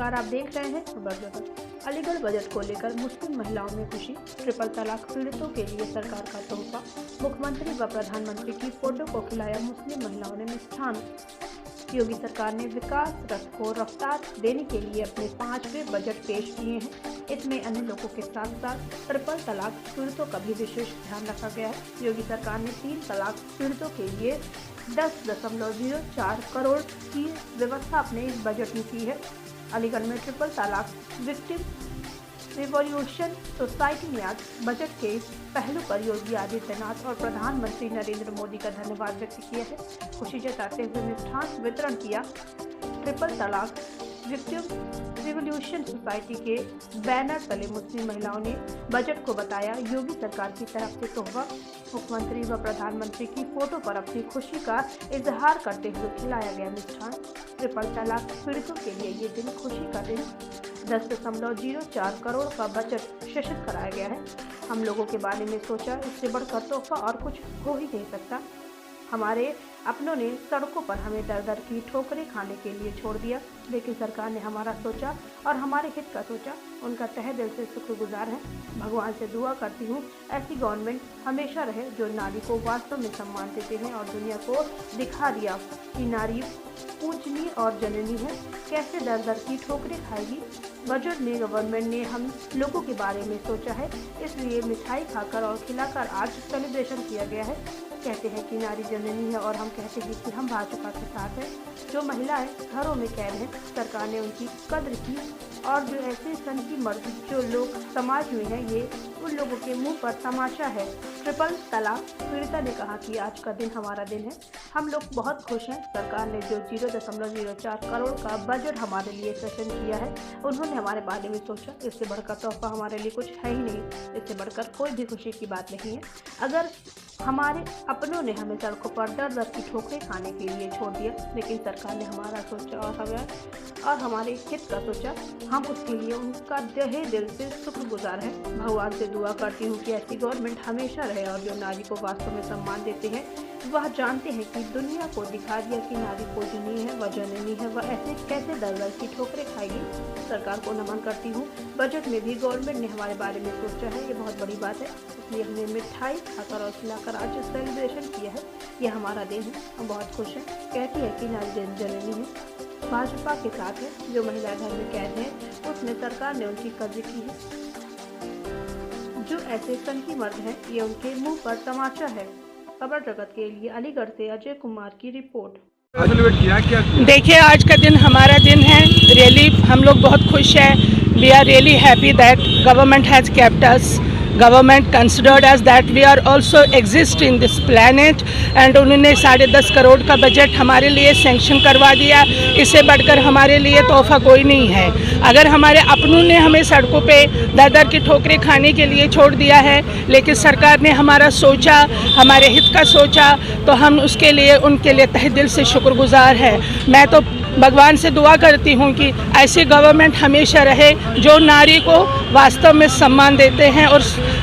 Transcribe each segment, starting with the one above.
नमस्कार, आप देख रहे हैं खबर जगत। अलीगढ़ बजट को लेकर मुस्लिम महिलाओं में खुशी। ट्रिपल तलाक पीड़ितों के लिए सरकार का तोहफा। मुख्यमंत्री व प्रधानमंत्री की फोटो को खिलाया मुस्लिम महिलाओं ने मिष्ठान। योगी सरकार ने विकास रथ को रफ्तार देने के लिए अपने 5वें बजट पेश किए हैं। इसमें अन्य लोगों के साथ साथ ट्रिपल तलाक पीड़ितों का भी विशेष ध्यान रखा गया है। योगी सरकार ने 3 तलाक पीड़ितों के लिए 10.04 करोड़ की व्यवस्था अपने इस बजट में की है। अलीगढ़ में ट्रिपल तलाक विक्टिम रिवॉल्यूशन सोसाइटी ने आज बजट के पहलू पर योगी आदित्यनाथ और प्रधानमंत्री नरेंद्र मोदी का धन्यवाद व्यक्त किया है। खुशी जताते हुए मिष्ठान वितरण किया। ट्रिपल तलाक विक्टिम रिवॉल्यूशन सोसाइटी के बैनर तले मुस्लिम महिलाओं ने बजट को बताया योगी सरकार की तरफ से तोहफा। मुख्यमंत्री व प्रधानमंत्री की फोटो पर अपनी खुशी का इजहार करते हुए खिलाया गया मिष्ठान। ट्रिपल तलाक पीड़ितों के लिए ये दिन खुशी का दिन। 10.04 करोड़ का बजट सेशन कराया गया है। हम लोगों के बारे में सोचा, इससे बढ़कर तोहफा और कुछ हो ही नहीं सकता। हमारे अपनों ने सड़कों पर हमें दर दर की ठोकरें खाने के लिए छोड़ दिया, लेकिन सरकार ने हमारा सोचा और हमारे हित का सोचा। उनका तहे दिल से शुक्रगुजार है। भगवान से दुआ करती हूँ ऐसी गवर्नमेंट हमेशा रहे जो नारी को वास्तव में सम्मान देते हैं और दुनिया को दिखा दिया कि नारी पूजनीय और जननी है, कैसे दर दर की ठोकरें खाएगी। बजट में गवर्नमेंट ने हम लोगों के बारे में सोचा है, इसलिए मिठाई खाकर और खिलाकर आज सेलिब्रेशन किया गया है। कहते हैं कि नारी जननी है और हम कहते हैं कि हम भाजपा के साथ हैं। जो महिलाएं घरों में कैद हैं, सरकार ने उनकी कद्र की और जो ऐसे सनकी मर्द जो लोग समाज में हैं, ये उन लोगों के मुंह पर तमाशा है। ट्रिपल तलाक पीड़िता ने कहा कि आज का दिन हमारा दिन है। हम लोग बहुत खुश हैं। सरकार ने जो 0.04 करोड़ का बजट हमारे लिए सेशन किया है, उन्होंने हमारे बारे में सोचा। इससे बढ़कर तोहफा हमारे लिए कुछ है ही नहीं। इससे बढ़कर कोई भी खुशी की बात नहीं है। अगर हमारे अपनों ने हमें सड़कों पर दर दर की ठोकरें खाने के लिए छोड़ दिया, लेकिन सरकार ने हमारा सोचा और हमारे हित का सोचा। हम उसके लिए उनका तहे दिल से शुक्रगुजार हैं। भगवान से दुआ करती हूँ कि ऐसी गवर्नमेंट हमेशा रहे और जो नारी को वास्तव में सम्मान देते हैं, वह जानते हैं कि दुनिया को दिखा दिया कि नारी पूजनीय है, वह जननी है, वह ऐसे कैसे दर दर की ठोकरें खाएगी। सरकार को नमन करती हूँ। बजट में भी गवर्नमेंट ने हमारे बारे में सोचा है, ये बहुत बड़ी बात है। इसलिए हमने मिठाई खाकर और खिलाकर आज सेलिब्रेशन किया है। यह हमारा दिन है। हम बहुत खुश हैं। कहती है कि नारी जननी है, भाजपा के साथ है। जो महिला घर में कैद है, उसमें सरकार ने उनकी कद्र की है। जो ऐसे सनकी मर्द हैं, ये उनके मुंह पर तमाचा है। खबर जगत के लिए अलीगढ़ से अजय कुमार की रिपोर्ट। देखिए, आज का दिन हमारा दिन है। रियली हम लोग बहुत खुश हैं। We are really happy that government has kept us. Government considered as that we are also exist in this planet and उन्होंने 10.5 करोड़ का बजट हमारे लिए सैंक्शन करवा दिया। इससे बढ़कर हमारे लिए तोहफा कोई नहीं है। अगर हमारे अपनों ने हमें सड़कों पे दर दर की ठोकरें खाने के लिए छोड़ दिया है, लेकिन सरकार ने हमारा सोचा, हमारे हित का सोचा, तो हम उसके लिए उनके लिए तहे दिल से शुक्रगुजार है। मैं तो भगवान से दुआ करती हूँ कि ऐसी गवर्नमेंट हमेशा रहे जो नारी को वास्तव में सम्मान देते हैं और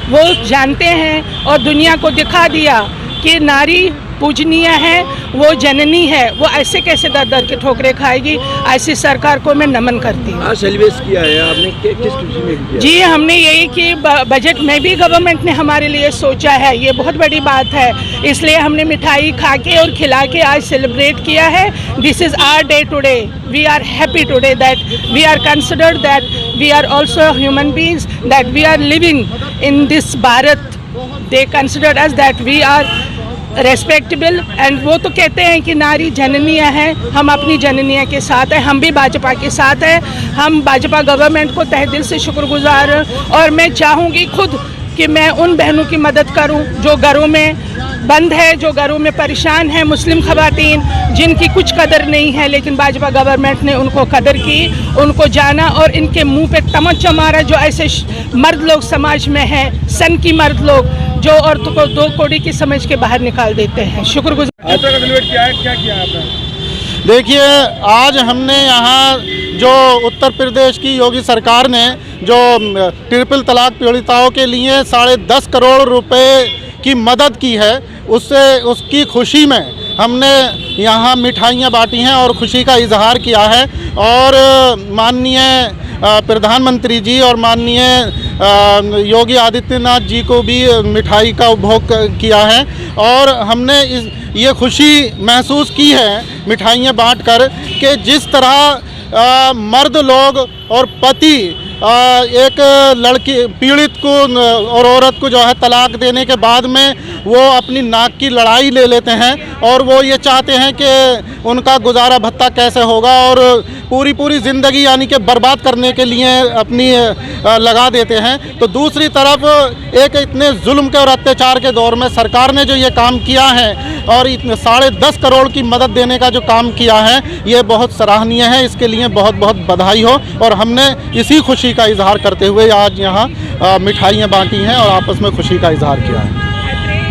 वो जानते हैं और दुनिया को दिखा दिया कि नारी पूजनीय है, वो जननी है, वो ऐसे कैसे दर दर के ठोकरें खाएगी। ऐसी सरकार को मैं नमन करती हूँ। सेलिब्रेट किया है आपने, किस खुशी में किया? जी, हमने यही कि बजट में भी गवर्नमेंट ने हमारे लिए सोचा है, ये बहुत बड़ी बात है। इसलिए हमने मिठाई खा के और खिला के आज सेलिब्रेट किया है। This is our day today. We are happy today that we are considered that we are also human beings, that we are living in this Bharat. They considered as that we are respectable and वो तो कहते हैं कि नारी जननीय है। हम अपनी जननीय के साथ हैं। हम भी भाजपा के साथ हैं। हम भाजपा गवर्नमेंट को तहे दिल से शुक्रगुजार और मैं चाहूँगी खुद कि मैं उन बहनों की मदद करूं जो घरों में बंद है, जो घरों में परेशान है, मुस्लिम खवातीन जिनकी कुछ कदर नहीं है, लेकिन भाजपा गवर्नमेंट ने उनको कदर की, उनको जाना और इनके मुंह पे तमच्चा मारा। जो ऐसे मर्द लोग समाज में हैं, सन की मर्द लोग जो औरतों को 2 कौड़ी की समझ के बाहर निकाल देते हैं। शुक्रगुजार। क्या किया आपने? देखिए, आज हमने यहाँ जो उत्तर प्रदेश की योगी सरकार ने जो ट्रिपल तलाक पीड़िताओं के लिए 10.5 करोड़ रुपए की मदद की है, उससे उसकी खुशी में हमने यहाँ मिठाइयाँ बांटी हैं और खुशी का इजहार किया है। और माननीय प्रधानमंत्री जी और माननीय योगी आदित्यनाथ जी को भी मिठाई का उपभोग किया है। और हमने ये खुशी महसूस की है मिठाइयाँ बांटकर कि जिस तरह मर्द लोग और पति एक लड़की पीड़ित को और औरत को जो है तलाक देने के बाद में वो अपनी नाक की लड़ाई ले लेते हैं और वो ये चाहते हैं कि उनका गुजारा भत्ता कैसे होगा और पूरी ज़िंदगी यानी कि बर्बाद करने के लिए अपनी लगा देते हैं। तो दूसरी तरफ एक इतने जुल्म के और अत्याचार के दौर में सरकार ने जो ये काम किया है और इतने 10.5 करोड़ की मदद देने का जो काम किया है ये बहुत सराहनीय है। इसके लिए बहुत बहुत बधाई हो। और हमने इसी खुशी का इजहार करते हुए आज यहाँ मिठाइयाँ बांटी हैं और आपस में खुशी का इजहार किया है।